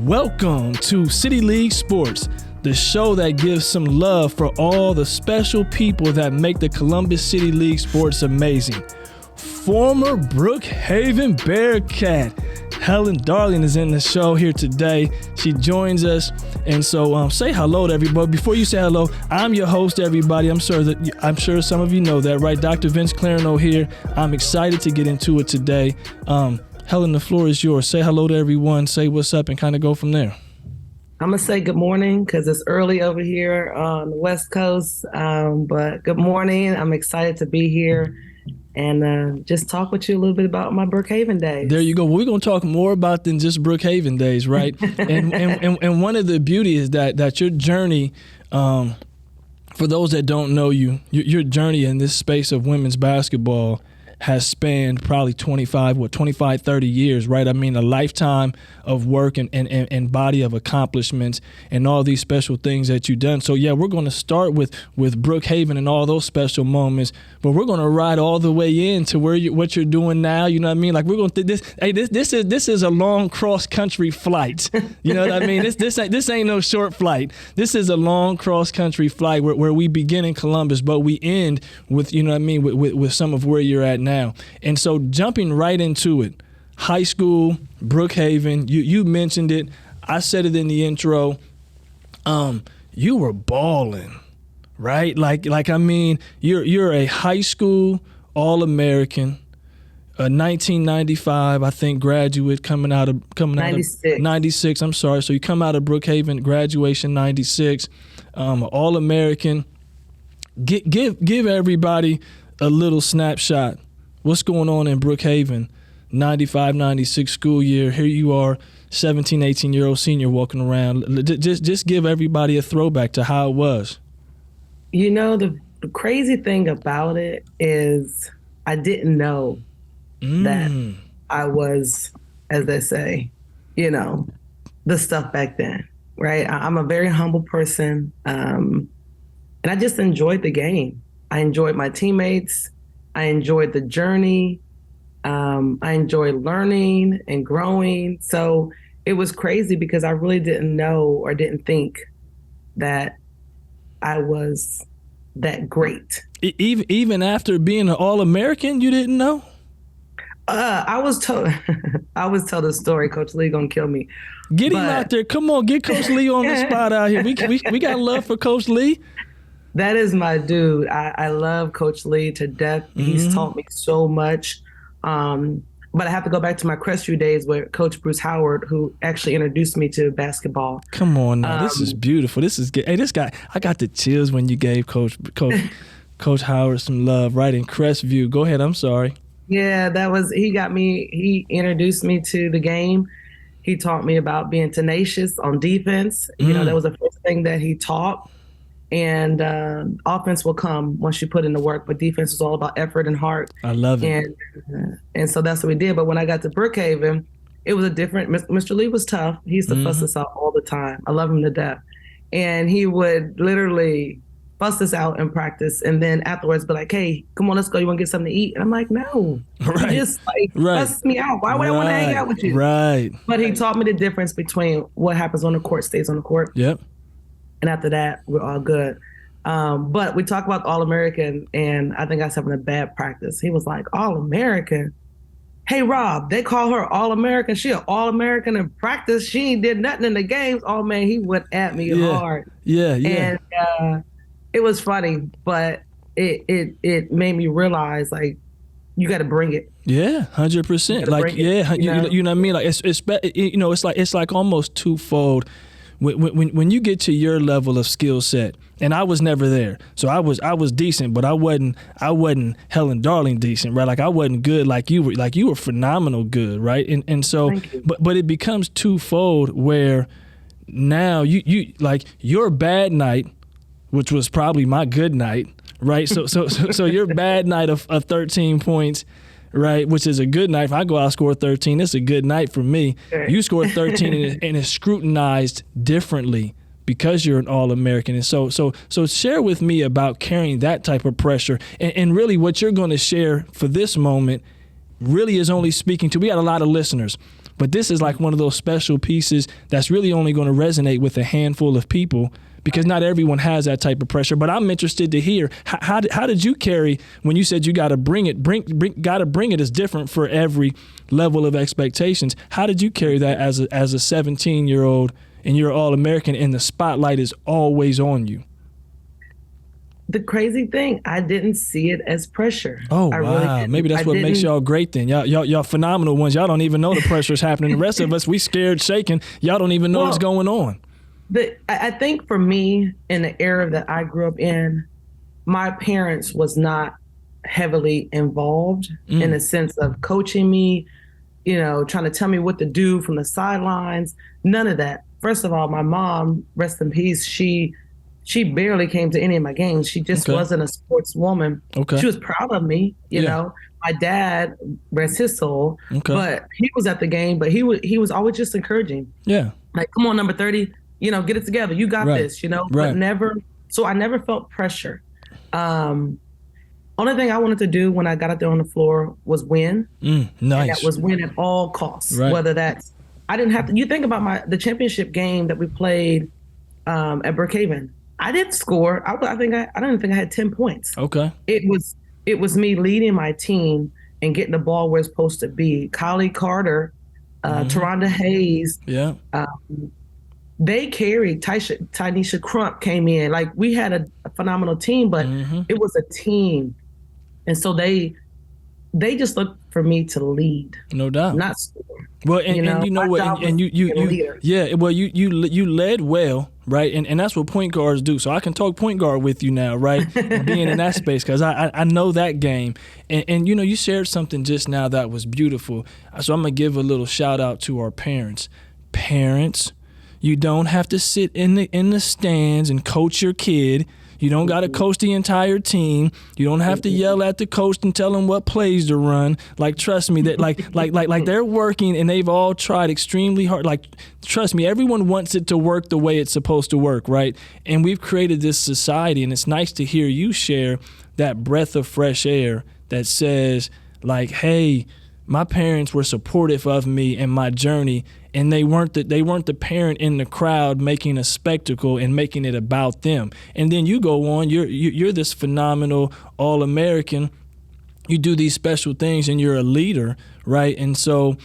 Welcome to City League Sports, the show that gives some love for all the special people that make the Columbus City League Sports amazing. Former Brookhaven Bearcat Helen Darling is in the show here today. She joins us, and so say hello to everybody. Before you say hello, I'm your host, everybody. I'm sure some of you know that, right? Dr. Vince Clarino here. I'm excited to get into it today. Helen, the floor is yours. Say hello to everyone. Say what's up, and kind of go from there. I'm going to say good morning because it's early over here on the West Coast. But good morning. I'm excited to be here and just talk with you a little bit about my Brookhaven days. There you go. Well, we're going to talk more about than just Brookhaven days, right? and one of the beauty is that your journey, for those that don't know you, your journey in this space of women's basketball has spanned probably 25, 30 years, right? I mean, a lifetime of work and body of accomplishments and all these special things that you've done. So, yeah, we're going to start with Brookhaven and all those special moments, but we're going to ride all the way into what you're doing now. You know what I mean? Like, we're going to this is a long cross-country flight. You know what I mean? This ain't no short flight. This is a long cross-country flight where we begin in Columbus, but we end with, you know what I mean, with some of where you're at now. And so jumping right into it, high school, Brookhaven, you mentioned it. I said it in the intro. You were balling, right? Like I mean, you're a high school All-American, a 1995, I think, graduate coming out of 96. I'm sorry. So you come out of Brookhaven, graduation 96, All-American. Give everybody a little snapshot. What's going on in Brookhaven, 95-96 school year? Here you are, 17, 18-year-old senior walking around. Just give everybody a throwback to how it was. You know, the crazy thing about it is I didn't know that I was, as they say, you know, the stuff back then, right? I'm a very humble person, and I just enjoyed the game. I enjoyed my teammates. I enjoyed the journey. I enjoyed learning and growing. So it was crazy because I really didn't know or didn't think that I was that great. Even after being an All-American, you didn't know? I was told a story. Coach Lee gonna kill me. Get him out there. Come on, get Coach Lee on the spot out here. We got love for Coach Lee. That is my dude. I love Coach Lee to death. He's taught me so much. But I have to go back to my Crestview days with Coach Bruce Howard, who actually introduced me to basketball. Come on now. This is beautiful. This is good. Hey, this guy, I got the chills when you gave Coach Howard some love right in Crestview. Go ahead. I'm sorry. Yeah, he introduced me to the game. He taught me about being tenacious on defense. You know, that was the first thing that he taught. And offense will come once you put in the work, but defense is all about effort and heart. I love it. And so that's what we did. But when I got to Brookhaven, it was a different. Mr. Lee was tough. He used to fuss us out all the time. I love him to death. And he would literally fuss us out in practice, and then afterwards be like, "Hey, come on, let's go. You want to get something to eat?" And I'm like, "No." Right. He just fuss me out. Why would I want to hang out with you? Right. But he taught me the difference between what happens on the court stays on the court. Yep. And after that, we're all good. But we talk about All-American, and I think I was having a bad practice. He was like, All-American? Hey, Rob, they call her All-American. She an All-American in practice. She ain't did nothing in the games. Oh, man, he went at me hard. Yeah. And it was funny, but it made me realize, like, you got to bring it. Yeah, 100%. Like, yeah, you know what I mean? Like, it's like almost twofold. When you get to your level of skill set, and I was never there, so I was decent, but I wasn't Helen Darling decent, right? Like I wasn't good like you were. Like you were phenomenal good, right? And so, but it becomes twofold where now you like your bad night, which was probably my good night, right? So your bad night of 13 points. Right, which is a good night. If I go out and score 13, it's a good night for me. Sure. You score 13 and it's scrutinized differently because you're an All-American. And so share with me about carrying that type of pressure and really what you're going to share for this moment really is only speaking to, we got a lot of listeners. But this is like one of those special pieces that's really only going to resonate with a handful of people, because not everyone has that type of pressure. But I'm interested to hear, how did you carry when you said you got to bring it? Got to bring it is different for every level of expectations. How did you carry that as a 17-year-old, and you're All-American and the spotlight is always on you? The crazy thing, I didn't see it as pressure. Oh, wow. Really, maybe that's what makes y'all great then. Y'all phenomenal ones. Y'all don't even know the pressure's happening. The rest of us, we scared, shaking. Y'all don't even know what's going on. I think for me, in the era that I grew up in, my parents was not heavily involved in the sense of coaching me, trying to tell me what to do from the sidelines. None of that. First of all, my mom, rest in peace, she barely came to any of my games. She just wasn't a sportswoman. Okay. She was proud of me, you know. My dad, rest his soul, but he was at the game, but he was always just encouraging. Yeah. Like, come on, number 30, get it together. You got this, but so I never felt pressure. Only thing I wanted to do when I got out there on the floor was win. Nice. And that was win at all costs. Right. Whether that's, I didn't have to, you think about the championship game that we played at Brookhaven. I didn't score. I don't even think I had 10 points. Okay. It was me leading my team and getting the ball where it's supposed to be. Kylie Carter, Taronda Hayes. Yeah. They carried. Tynesha Crump came in. Like, we had a phenomenal team, but it was a team. And so they just looked for me to lead. No doubt. Not score. Well, and you know what, and you led well, right? And that's what point guards do. So I can talk point guard with you now, right? Being in that space, because I know that game. And you shared something just now that was beautiful. So I'm going to give a little shout out to our parents. Parents, you don't have to sit in the stands and coach your kid. You don't got to coach the entire team. You don't have to yell at the coach and tell them what plays to run. Like, trust me, that like they're working and they've all tried extremely hard. Like, trust me, everyone wants it to work the way it's supposed to work, right? And we've created this society, and it's nice to hear you share that breath of fresh air that says, like, hey, my parents were supportive of me and my journey, and they weren't the parent in the crowd making a spectacle and making it about them. And then you go on, you're this phenomenal All-American. You do these special things, and you're a leader, right? And so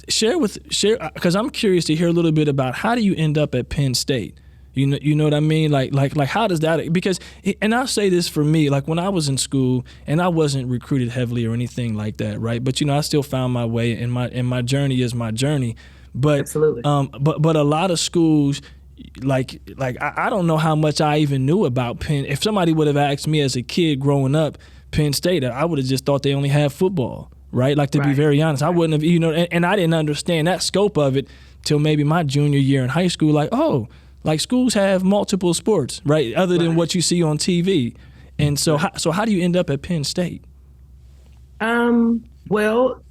share because I'm curious to hear a little bit about, how do you end up at Penn State? You know what I mean? Like how does that, because, and I'll say this for me, like when I was in school and I wasn't recruited heavily or anything like that, right? But I still found my way, and my journey is my journey. But absolutely. But a lot of schools, like I don't know how much I even knew about Penn. If somebody would have asked me as a kid growing up, Penn State, I would have just thought they only had football, right? Like, to be very honest, I wouldn't have, and I didn't understand that scope of it till maybe my junior year in high school. Like, oh, like schools have multiple sports, right? Other than what you see on TV. And so, how do you end up at Penn State? Well,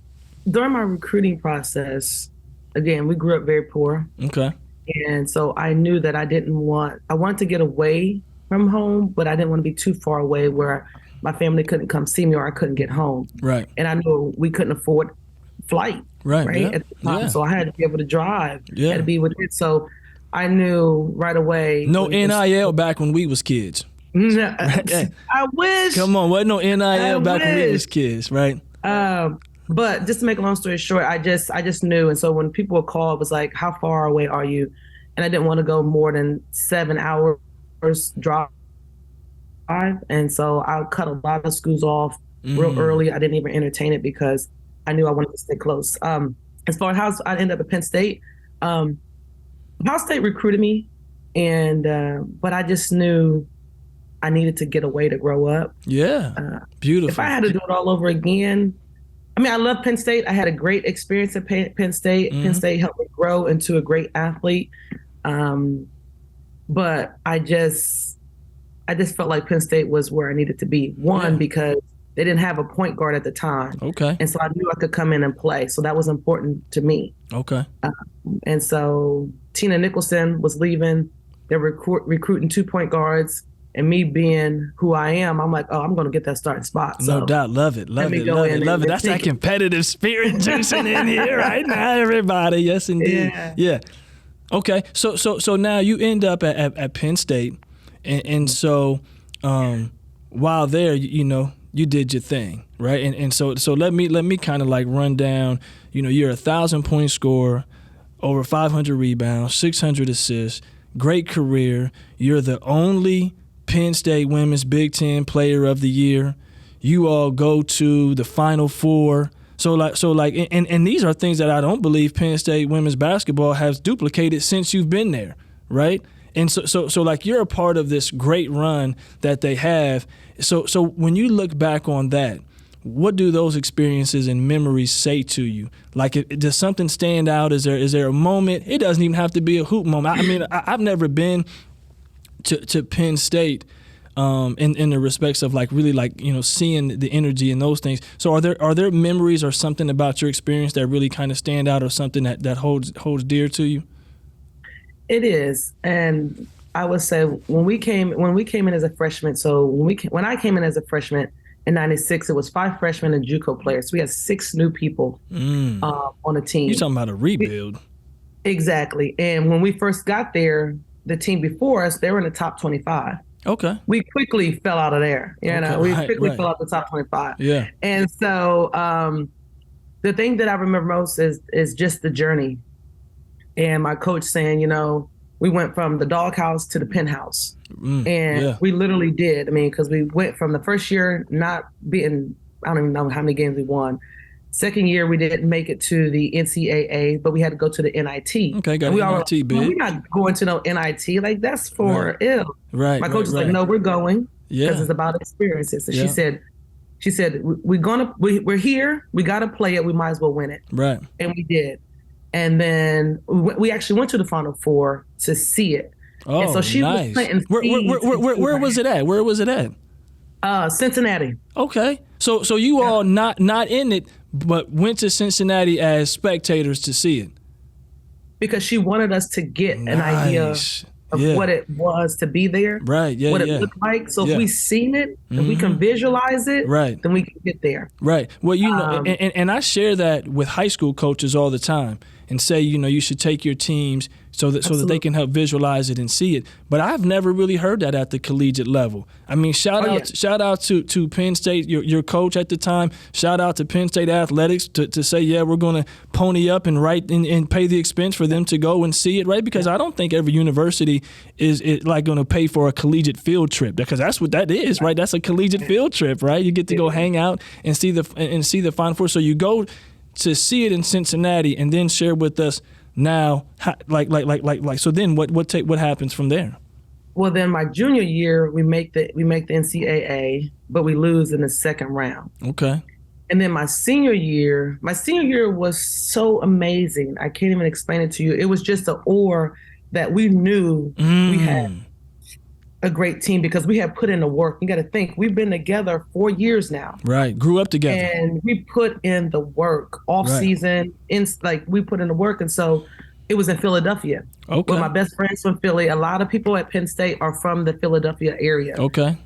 during my recruiting process, again, we grew up very poor. Okay. And so I knew that I wanted to get away from home, but I didn't want to be too far away where my family couldn't come see me or I couldn't get home. Right. And I knew we couldn't afford flight. Right. Yeah. At the time. Yeah. So I had to be able to drive. Yeah. I had to be with it. So I knew right away. No NIL back when we was kids. I wish. Come on, wasn't no NIL back when we was kids, right? But just to make a long story short, I just knew. And so when people would call, it was like, how far away are you? And I didn't want to go more than 7 hours drive. And so I cut a lot of schools off real early. I didn't even entertain it because I knew I wanted to stay close. As far as how I ended up at Penn State, Penn State recruited me, but I just knew I needed to get away to grow up. Yeah, beautiful. If I had to do it all over again, I mean, I love Penn State. I had a great experience at Penn State. Penn State helped me grow into a great athlete. But I just felt like Penn State was where I needed to be. One, because they didn't have a point guard at the time. Okay. And so I knew I could come in and play. So that was important to me. Okay. And so Tina Nicholson was leaving. They were recruiting 2 point guards. And me being who I am, I'm like, oh, I'm going to get that starting spot. No doubt. Love it. Love it. That's that competitive spirit juicing in here right now, everybody. Yes, indeed. Yeah. Okay. So now you end up at Penn State. And so while there, you did your thing, right? And so let me kind of like run down, you're a 1,000-point scorer, over 500 rebounds, 600 assists, great career. You're the only Penn State Women's Big Ten Player of the Year. You all go to the Final Four. And these are things that I don't believe Penn State women's basketball has duplicated since you've been there, right? And so like you're a part of this great run that they have. So when you look back on that, what do those experiences and memories say to you? Like, does something stand out? Is there a moment? It doesn't even have to be a hoop moment. I mean, I've never been to Penn State in the respects of like really like seeing the energy and those things. So are there memories or something about your experience that really kind of stand out, or something that holds dear to you? It is, and I would say when we came in as a freshman. So when I came in as a freshman in '96, it was 5 freshmen and JUCO players. So we had 6 new people on the team. You're talking about a rebuild. Exactly. And when we first got there, the team before us, they were in the top 25. Okay. We quickly fell out of there. We quickly fell out the top 25. Yeah. And so the thing that I remember most is just the journey. And my coach saying, we went from the doghouse to the penthouse. We literally did. I mean, because we went from the first year not being, I don't even know how many games we won. Second year, we didn't make it to the NCAA, but we had to go to the NIT. Okay, got NIT, big. We're not going to no NIT. Like, that's for ill. Right. My coach was like, no, we're going because it's about experiences. So she said, we're here. We got to play it. We might as well win it. Right. And we did. And then we actually went to the Final Four to see it. Oh, and so she nice. was planting Where was it at? Where was it at? Cincinnati. Okay. So you all not in it, but went to Cincinnati as spectators to see it. Because she wanted us to get an idea of what it was to be there. Right, yeah, what it looked like. So if we seen it and we can visualize it, then we can get there. Right. Well, and I share that with high school coaches all the time and say, you should take your teams so that they can help visualize it and see it. But I've never really heard that at the collegiate level. I mean, shout out to Penn State, your coach at the time. Shout out to Penn State athletics to say, we're going to pony up and and pay the expense for them to go and see it, right? Because I don't think every university is like going to pay for a collegiate field trip, because that's what that is, right? That's a collegiate field trip, right? You get to go hang out and see the Final Four. So you go to see it in Cincinnati and then share with us now, so then what happens from there? Well, then my junior year, we make the NCAA, but we lose in the second round. Okay. And then my senior year was so amazing. I can't even explain it to you. It was just an aura that we knew we had a great team because we had put in the work. You got to think, we've been together 4 years now. Right. Grew up together. And we put in the work off season. We put in the work. And so it was in Philadelphia. Okay. With my best friends from Philly. A lot of people at Penn State are from the Philadelphia area. Okay.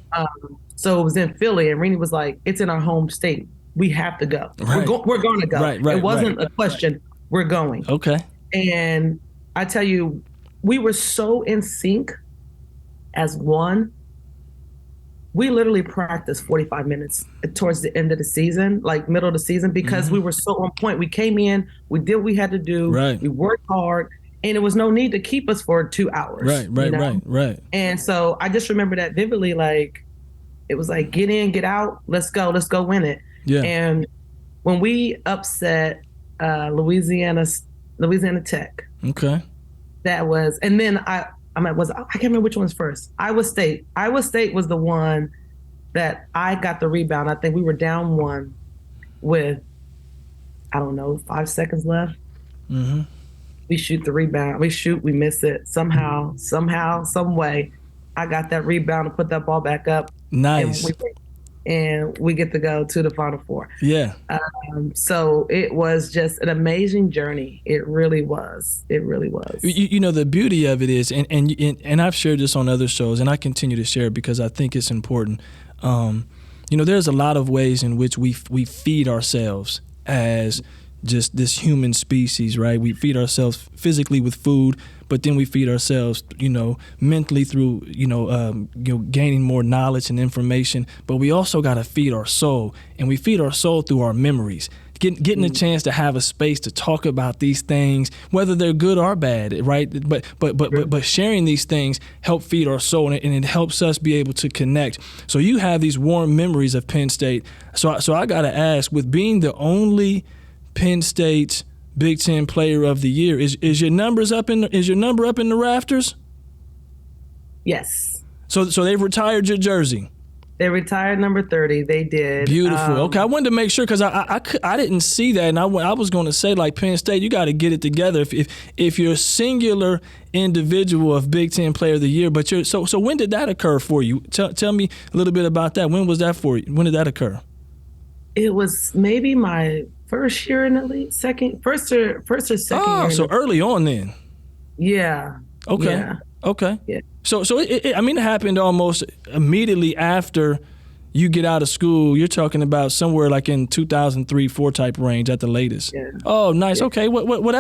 So it was in Philly, and Renee was like, it's in our home state. We have to go. Right. We're going to go. Right, it wasn't a question. We're going. Okay. And I tell you, we were so in sync as one. We literally practiced 45 minutes towards the end of the season, like middle of the season, because we were so on point. We came in, we did what we had to do. Right. We worked hard, and there was no need to keep us for 2 hours. Right. And so I just remember that vividly. Like, it was like, get in, get out, let's go win it. Yeah. And when we upset Louisiana Tech. Okay. That was, and then I can't remember which one's first. Iowa State. Iowa State was the one that I got the rebound. I think we were down 1 with, 5 seconds left. Mm-hmm. We shoot the rebound. We miss it. Somehow, some way, I got that rebound and put that ball back up. Nice. and we get to go to the Final Four. Yeah. So it was just an amazing journey. It really was. It really was. You know, the beauty of it is, and I've shared this on other shows, and I continue to share it because I think it's important. You know, there's a lot of ways in which we feed ourselves as just this human species, right? We feed ourselves physically with food, but then we feed ourselves, you know, mentally through, gaining more knowledge and information. But we also got to feed our soul, and we feed our soul through our memories. Getting a chance to have a space to talk about these things, whether they're good or bad, right? But sharing these things help feed our soul, and it helps us be able to connect. So you have these warm memories of Penn State. So I got to ask, with being the only Penn State Big Ten Player of the Year, is your number up in the rafters? Yes. So they've retired your jersey. They retired number 30. They did. Beautiful. Okay, I wanted to make sure because I didn't see that, and I was going to say, like, Penn State, you got to get it together if you're a singular individual of Big Ten Player of the Year. But so when did that occur for you? Tell me a little bit about that. When was that for you? When did that occur? It was maybe my first year in the league, first or second year. Oh, so early on then. Yeah. Okay. Yeah. Okay. Yeah. So it happened almost immediately after you get out of school. You're talking about somewhere like in 2003-4 type range at the latest. Yeah. Oh, nice. Yeah. Okay.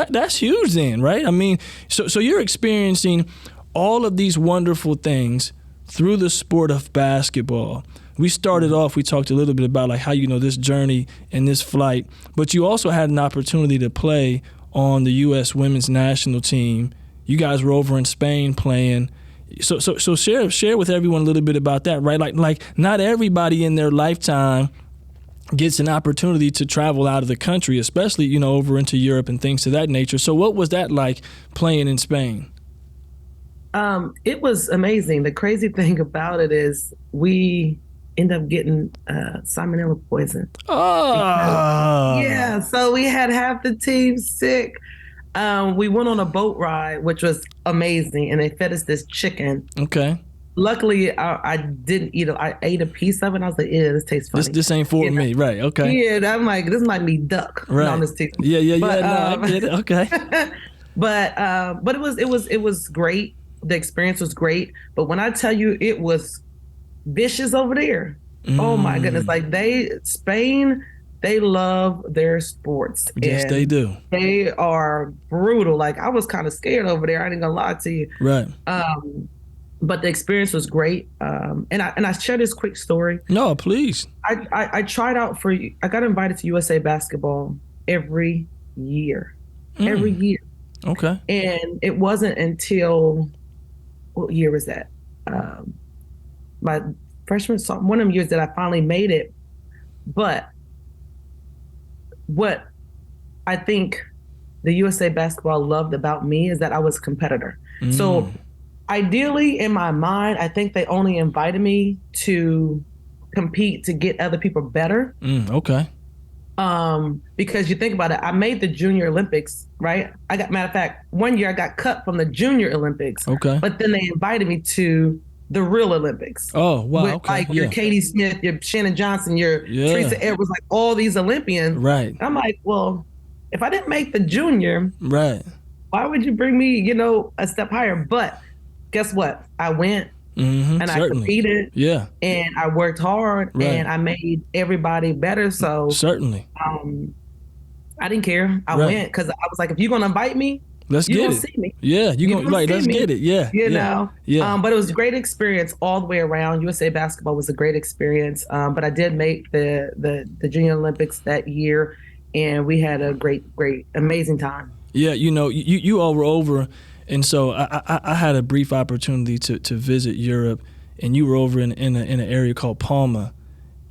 That's huge then, right? I mean, so you're experiencing all of these wonderful things through the sport of basketball. We started off, we talked a little bit about like how, this journey and this flight, but you also had an opportunity to play on the U.S. women's national team. You guys were over in Spain playing. So share with everyone a little bit about that, right? Like not everybody in their lifetime gets an opportunity to travel out of the country, especially, over into Europe and things of that nature. So what was that like playing in Spain? It was amazing. The crazy thing about it is we end up getting salmonella poison. Oh. Yeah, so we had half the team sick. We went on a boat ride, which was amazing, and they fed us this chicken. Okay. Luckily, I didn't eat it. I ate a piece of it, and I was like, "Yeah, this tastes funny." This ain't for me, right? Okay. Yeah, I'm like, this might be duck. Right. No, this tastes. Yeah. No, I get it. Okay. but it was great. The experience was great. But when I tell you, it was vicious over there. Oh my goodness! Like Spain. They love their sports. Yes, they do. They are brutal. Like, I was kind of scared over there. I ain't gonna lie to you. Right. But the experience was great. And I share this quick story. No, please. I tried out I got invited to USA Basketball every year. Every year. Okay. And it wasn't until, what year was that? My freshman, one of them years that I finally made it. But what I think the USA Basketball loved about me is that I was a competitor. So ideally, in my mind, I think they only invited me to compete to get other people better. Okay. Because you think about it, I made the Junior Olympics, right? Matter of fact, one year I got cut from the Junior Olympics. Okay. But then they invited me to the real Olympics. Oh, wow. With, okay. your Katie Smith, your Shannon Johnson, your Teresa Edwards, like all these Olympians. Right. I'm like, well, if I didn't make the Junior, right, why would you bring me, a step higher? But guess what? I went and I competed. Yeah. And I worked hard and I made everybody better. So certainly. I didn't care. I went because I was like, if you're gonna invite me, let's you get gonna it. see me. Yeah, you gonna right. Let's get it. Yeah, you know. Yeah. But it was a great experience all the way around. USA Basketball was a great experience. But I did make the Junior Olympics that year, and we had a great, amazing time. Yeah, you all were over, and so I had a brief opportunity to visit Europe, and you were over in an area called Palma.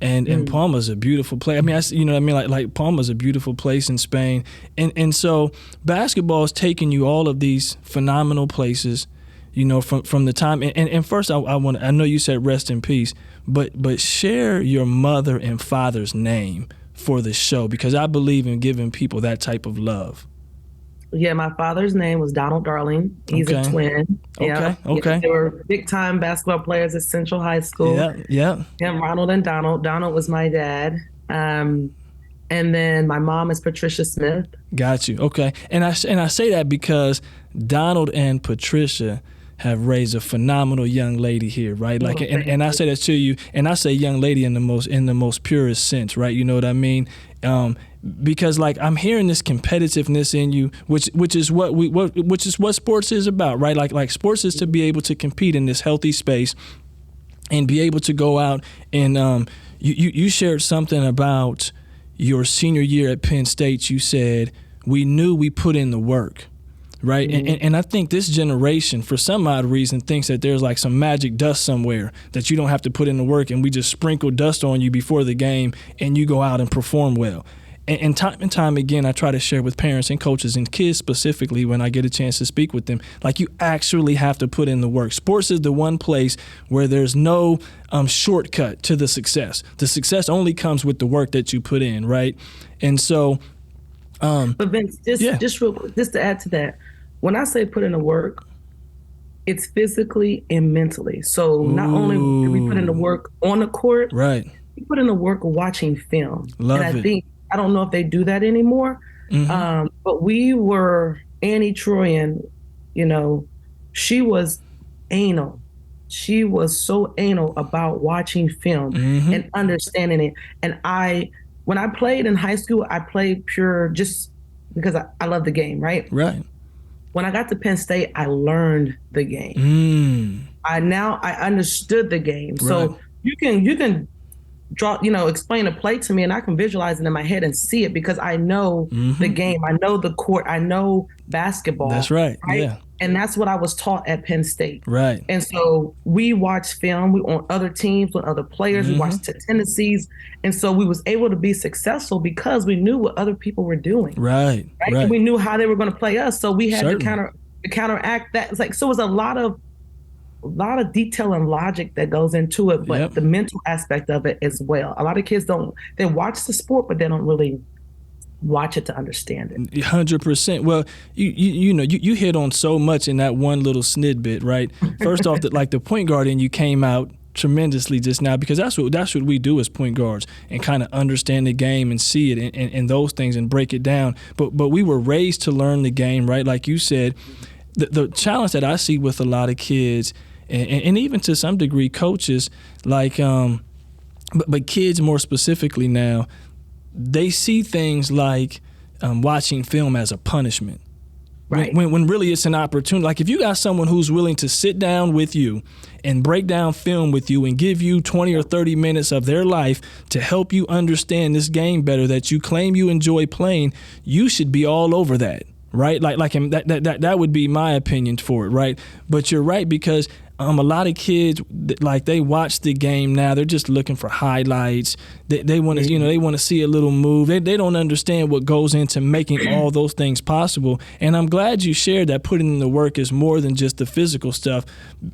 And Palma's a beautiful place. I mean, like Palma's a beautiful place in Spain. And so basketball is taking you all of these phenomenal places, from the time. And first, I know you said rest in peace, but share your mother and father's name for the show, because I believe in giving people that type of love. my father's name was Donald Darling. He's a twin. Yeah. Okay. They were big time basketball players at Central High School. Yeah. Ronald and Donald. Donald was my dad. And then my mom is Patricia Smith. Got you. Okay. And I say that because Donald and Patricia have raised a phenomenal young lady here, right? Like, and I say that to you, and I say young lady in the most purest sense, right? You know what I mean? Because like I'm hearing this competitiveness in you, which is what sports is about, right? Like sports is to be able to compete in this healthy space and be able to go out and you shared something about your senior year at Penn State. You said we knew we put in the work. Right. Mm-hmm. And I think this generation, for some odd reason, thinks that there's like some magic dust somewhere that you don't have to put in the work and we just sprinkle dust on you before the game and you go out and perform well. And time again, I try to share with parents and coaches and kids specifically when I get a chance to speak with them, like you actually have to put in the work. Sports is the one place where there's no shortcut to the success. The success only comes with the work that you put in. Right. And so. But Vince, just real quick, just to add to that, when I say put in the work, it's physically and mentally. So not only do we put in the work on the court, right? We put in the work watching film. Love and it. Think I don't know if they do that anymore. Mm-hmm. But we were Annie Troyan, she was anal. She was so anal about watching film and understanding it. And when I played in high school, I played pure just because I love the game, right? Right. When I got to Penn State, I learned the game. I understood the game. Right. So you can draw, explain a play to me and I can visualize it in my head and see it because I know the game. I know the court. I know basketball. That's right. Yeah. And that's what I was taught at Penn State. Right. And so we watched film. We on other teams with other players. We watched tendencies. And so we was able to be successul because we knew what other people were doing. Right. And we knew how they were going to play us. So we had to counteract that. It's like, so it was a lot of detail and logic that goes into it, but the mental aspect of it as well. A lot of kids they watch the sport, but they don't really watch it to understand it. 100%. Well, you hit on so much in that one little snidbit, right? First off, the point guard in you came out tremendously just now because that's what we do as point guards and kind of understand the game and see it and those things and break it down. But we were raised to learn the game, right? Like you said, the challenge that I see with a lot of kids and even to some degree coaches, like but kids more specifically now, they see things like watching film as a punishment. Right. When really it's an opportunity. Like if you got someone who's willing to sit down with you and break down film with you and give you 20 or 30 minutes of their life to help you understand this game better that you claim you enjoy playing, you should be all over that. Right? Like that would be my opinion for it, right? But you're right because a lot of kids, like they watch the game now, they're just looking for highlights. They want to, they want to see a little move. They don't understand what goes into making all those things possible. And I'm glad you shared that putting in the work is more than just the physical stuff.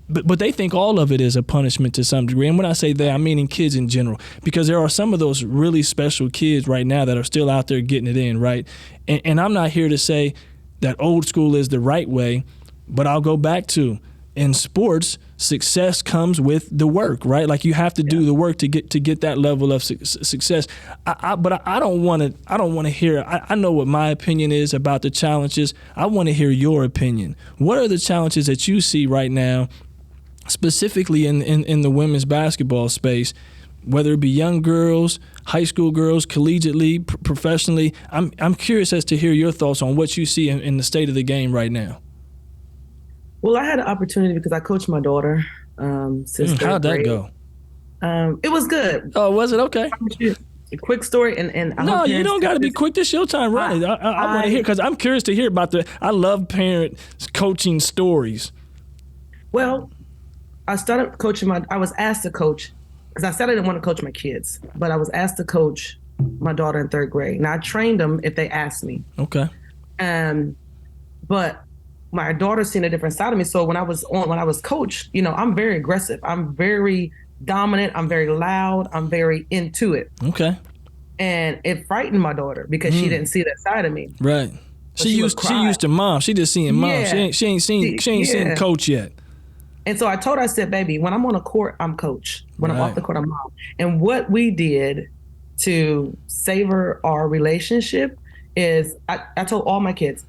But they think all of it is a punishment to some degree. And when I say that, I'm meaning kids in general, because there are some of those really special kids right now that are still out there getting it in, right? And I'm not here to say that old school is the right way, but I'll go back to in sports, success comes with the work, right? Like you have to do the work to get that level of success. But I don't want to hear. I know what my opinion is about the challenges. I want to hear your opinion. What are the challenges that you see right now, specifically in the women's basketball space? Whether it be young girls, high school girls, collegiately, professionally, I'm curious as to hear your thoughts on what you see in the state of the game right now. Well, I had an opportunity because I coached my daughter since how'd that go? It was good. Oh, was it? Okay. A quick story, and no, you don't got to be quick. This your time, right? I want to hear because I'm curious to hear about I love parent coaching stories. Well, I started coaching I was asked to coach. Because I said I didn't want to coach my kids, but I was asked to coach my daughter in third grade. Now I trained them if they asked me. Okay. But my daughter's seen a different side of me. So when I was coached, I'm very aggressive. I'm very dominant. I'm very loud. I'm very into it. Okay. And it frightened my daughter because she didn't see that side of me. Right. She used to mom. She just seeing mom. Yeah. She ain't seen coach yet. And so I told her, I said, baby, when I'm on a court, I'm coach. When I'm off the court, I'm mom. And what we did to savor our relationship is I told all my kids,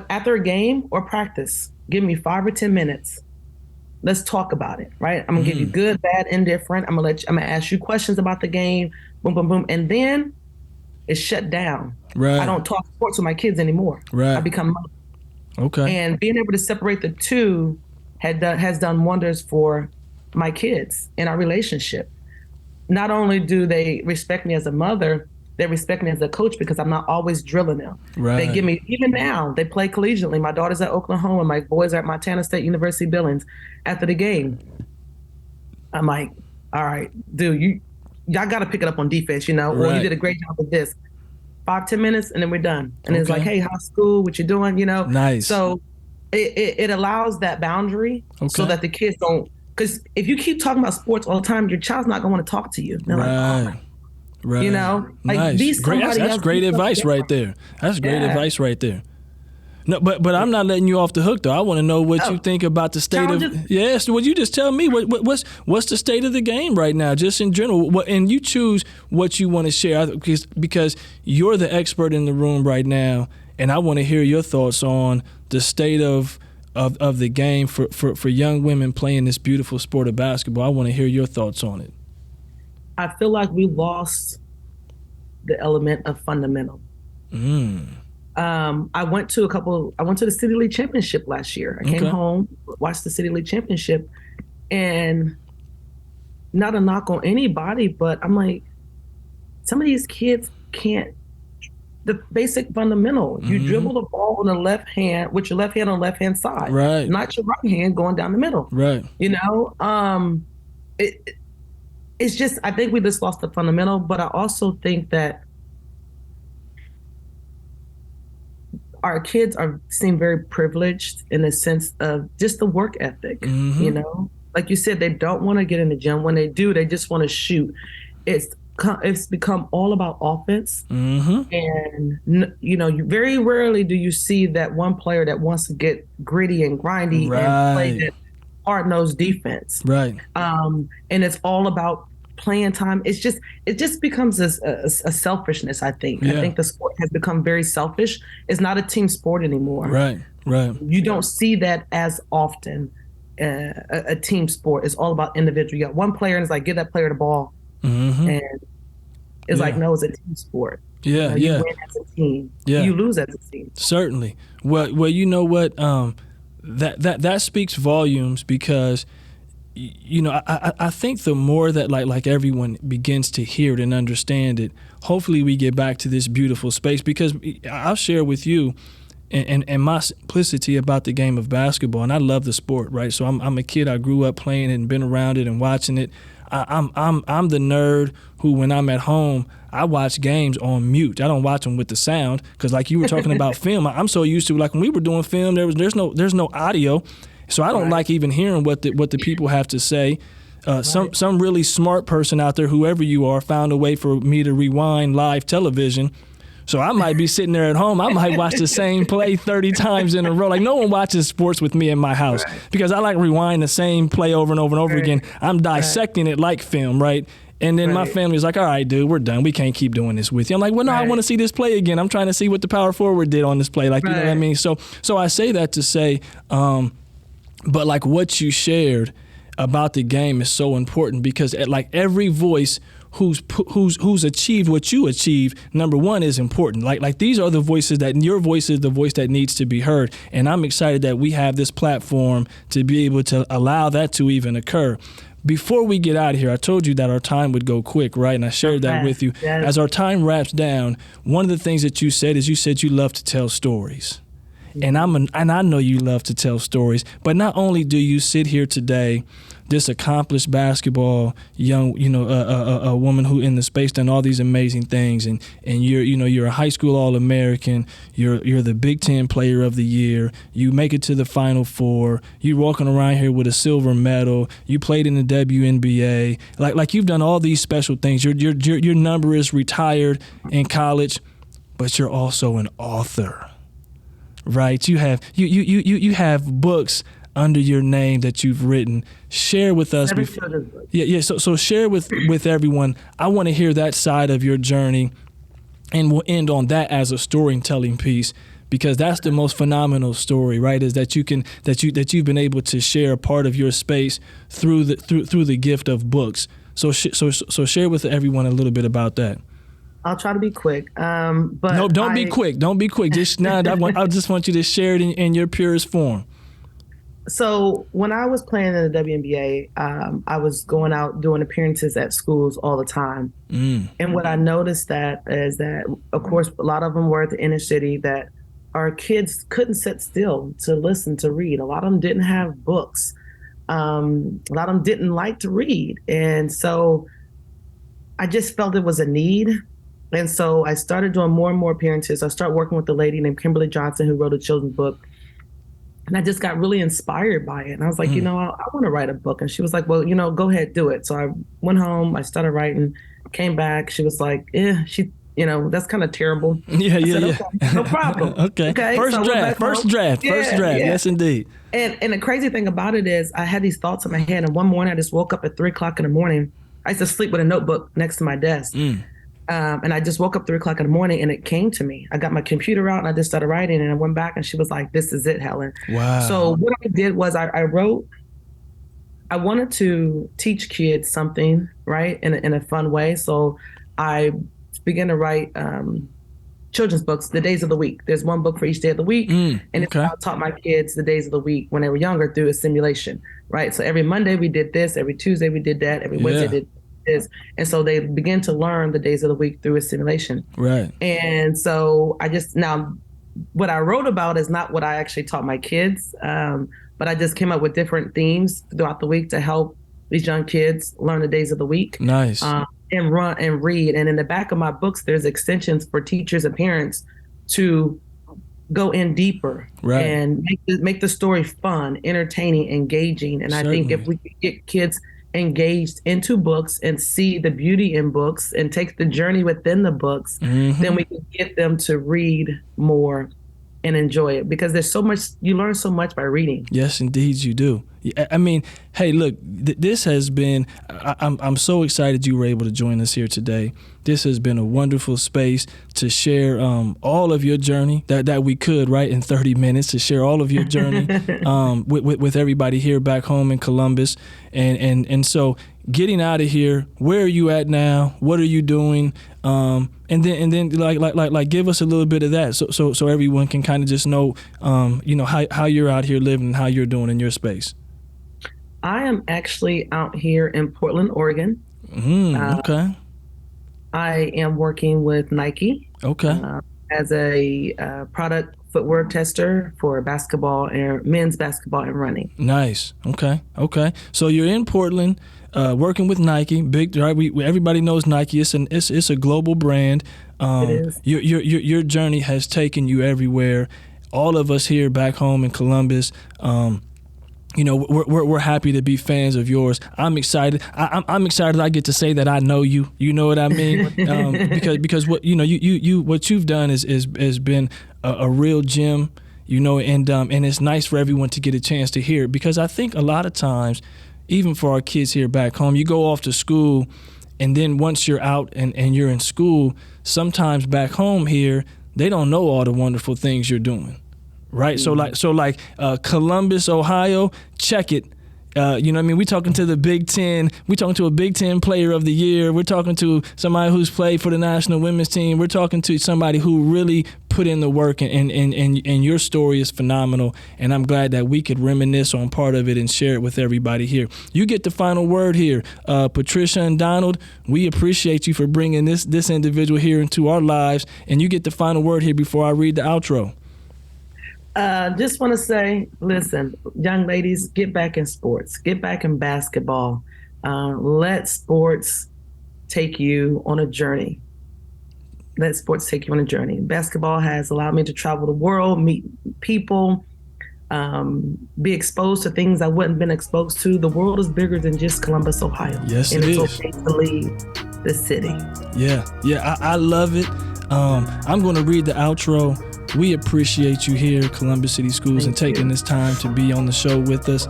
after a game or practice, give me 5 or 10 minutes. Let's talk about it, right? I'm gonna give you good, bad, indifferent. I'm gonna ask you questions about the game, boom, boom, boom. And then it's shut down. Right. I don't talk sports with my kids anymore. Right. I become mother. Okay. And being able to separate the two has done wonders for my kids in our relationship. Not only do they respect me as a mother, they respect me as a coach because I'm not always drilling them. Right. They give me, even now, they play collegiately. My daughter's at Oklahoma, my boys are at Montana State University Billings. After the game, I'm like, all right, dude, y'all got to pick it up on defense, you know, or you did a great job with this. 5-10 minutes, and then we're done. And it's like, hey, how's school? What you doing? You know? Nice. So it allows that boundary so that the kids don't, because if you keep talking about sports all the time, your child's not going to want to talk to you. They're like, oh my. Right. You know, like nice. That's great advice right there. That's great advice right there. No, but I'm not letting you off the hook though. I want to know what you think about the state of. Yes, would you just tell me what's the state of the game right now, just in general? And you choose what you want to share because you're the expert in the room right now, and I want to hear your thoughts on the state of the game for young women playing this beautiful sport of basketball. I want to hear your thoughts on it. I feel like we lost the element of fundamental. I went to the City League Championship last year. I came home, watched the City League Championship, and not a knock on anybody, but I'm like, some of these kids can't, the basic fundamental. You dribble the ball on the left hand, with your left hand on the left-hand side. Right. Not your right hand going down the middle. Right. You know? It's just, I think we just lost the fundamental, but I also think that our kids seem very privileged in the sense of just the work ethic, you know? Like you said, they don't want to get in the gym. When they do, they just want to shoot. It's become all about offense. And, you know, very rarely do you see that one player that wants to get gritty and grindy and play that hard-nosed defense. Right. And it's all about playing time. It just becomes a selfishness, I think. I think the sport has become very selfish. It's not a team sport anymore. Right. You don't see that as often, a team sport. It's all about individual. You got one player and it's like, give that player the ball. And it's like, no, it's a team sport. You win as a team. You lose as a team. Certainly. Well, you know what? That speaks volumes because, you know, I think the more that like everyone begins to hear it and understand it, hopefully we get back to this beautiful space, because I'll share with you and my simplicity about the game of basketball, and I love the sport, right? So I'm a kid. I grew up playing it and been around it and watching it. I'm the nerd who, when I'm at home, I watch games on mute. I don't watch them with the sound, because like you were talking about film, I'm so used to, like when we were doing film, there's no audio. So I don't like even hearing what the people have to say. Some really smart person out there, whoever you are, found a way for me to rewind live television. So I might be sitting there at home. I might watch the same play 30 times in a row. Like, no one watches sports with me in my house because I like rewind the same play over and over and over again. I'm dissecting it like film, right? And then my family's like, all right, dude, we're done. We can't keep doing this with you. I'm like, well, no, I want to see this play again. I'm trying to see what the power forward did on this play. Like, you know what I mean? So I say that to say, but like what you shared about the game is so important, because like every voice who's achieved what you achieved, number one, is important. Like these are the voices that, your voice is the voice that needs to be heard. And I'm excited that we have this platform to be able to allow that to even occur. Before we get out of here, I told you that our time would go quick, right? And I shared that with you. Yes. As our time wraps down, one of the things that you said is you love to tell stories. And I know you love to tell stories, but not only do you sit here today, this accomplished basketball young, a woman who in the space done all these amazing things, and you're a high school All-American, you're the Big Ten Player of the Year, you make it to the Final Four, you walking around here with a silver medal, you played in the WNBA, like you've done all these special things. Your number is retired in college. but you're also an author, right? You have books under your name that you've written. Share with us. So share with everyone. I want to hear that side of your journey, and we'll end on that as a storytelling piece, because that's the most phenomenal story, right? Is that you've been able to share a part of your space through the gift of books. So share with everyone a little bit about that. I'll try to be quick. But no, don't be quick. Don't be quick. Just now, I just want you to share it in your purest form. So when I was playing in the WNBA, I was going out doing appearances at schools all the time. And what I noticed is that, of course, a lot of them were at the inner city, that our kids couldn't sit still to listen, to read. A lot of them didn't have books. A lot of them didn't like to read. And so I just felt it was a need. And so I started doing more and more appearances. I started working with a lady named Kimberly Johnson, who wrote a children's book. And I just got really inspired by it. And I was like, I want to write a book. And she was like, well, go ahead, do it. So I went home, I started writing, came back. She was like, that's kind of terrible. Yeah. Okay, no problem. Okay. First draft. Yes, indeed. And the crazy thing about it is I had these thoughts in my head. And one morning I just woke up at 3:00 in the morning. I used to sleep with a notebook next to my desk. And I just woke up 3:00 in the morning, and it came to me. I got my computer out and I just started writing, and I went back and she was like, this is it, Helen. Wow. So what I did was I wrote, I wanted to teach kids something, right, in a fun way. So I began to write children's books, the days of the week. There's one book for each day of the week. And I taught my kids the days of the week when they were younger through a simulation, right? So every Monday we did this, every Tuesday we did that, every Wednesday did this. And so they begin to learn the days of the week through a simulation. Right. And so now what I wrote about is not what I actually taught my kids, but I just came up with different themes throughout the week to help these young kids learn the days of the week. Nice. And run and read. And in the back of my books, there's extensions for teachers and parents to go in deeper, right, and make the story fun, entertaining, engaging. And certainly. I think if we could get kids engaged into books and see the beauty in books and take the journey within the books, then we can get them to read more and enjoy it, because there's so much, you learn so much by reading. Yes, indeed you do. I mean, hey, look, this has been, I'm so excited you were able to join us here today. This has been a wonderful space to share all of your journey that we could, right, in 30 minutes, to share all of your journey with everybody here back home in Columbus. And so getting out of here, where are you at now? What are you doing? And then like give us a little bit of that so everyone can kind of just know how you're out here living and how you're doing in your space. I am actually out here in Portland, Oregon. Okay. I am working with Nike. Okay. As a product footwear tester for basketball and men's basketball and running. Nice. Okay. So you're in Portland, working with Nike. Big, right? Everybody knows Nike. It's a global brand. It is. Your journey has taken you everywhere. All of us here back home in Columbus, we're happy to be fans of yours. I'm excited. I'm excited. I get to say that I know you. You know what I mean? Because what what you've done has been a real gem. And it's nice for everyone to get a chance to hear it, because I think a lot of times, even for our kids here back home, you go off to school, and then once you're out and you're in school, sometimes back home here, they don't know all the wonderful things you're doing. Right. Mm-hmm. So like Columbus, Ohio, check it. We're talking to the Big Ten. We're talking to a Big Ten player of the year. We're talking to somebody who's played for the national women's team. We're talking to somebody who really put in the work, and your story is phenomenal. And I'm glad that we could reminisce on part of it and share it with everybody here. You get the final word here. Patricia and Donald, we appreciate you for bringing this individual here into our lives. And you get the final word here before I read the outro. Just want to say, listen, young ladies, get back in sports, get back in basketball. Let sports take you on a journey. Basketball has allowed me to travel the world, meet people, be exposed to things I wouldn't have been exposed to. The world is bigger than just Columbus, Ohio. Yes, and it is. It's okay to leave the city. Yeah, I love it. I'm going to read the outro. We appreciate you here, Columbus City Schools, and taking this time to be on the show with us.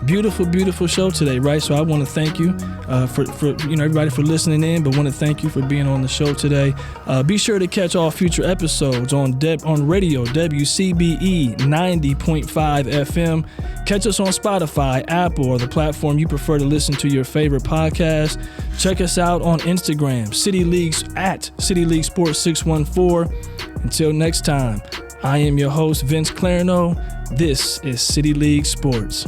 Beautiful, beautiful show today, right? So I want to thank you for everybody for listening in, but want to thank you for being on the show today. Be sure to catch all future episodes on radio, WCBE 90.5 FM. Catch us on Spotify, Apple, or the platform you prefer to listen to your favorite podcast. Check us out on Instagram, City Leagues at City League Sports 614. Until next time, I am your host, Vince Clarino. This is City League Sports.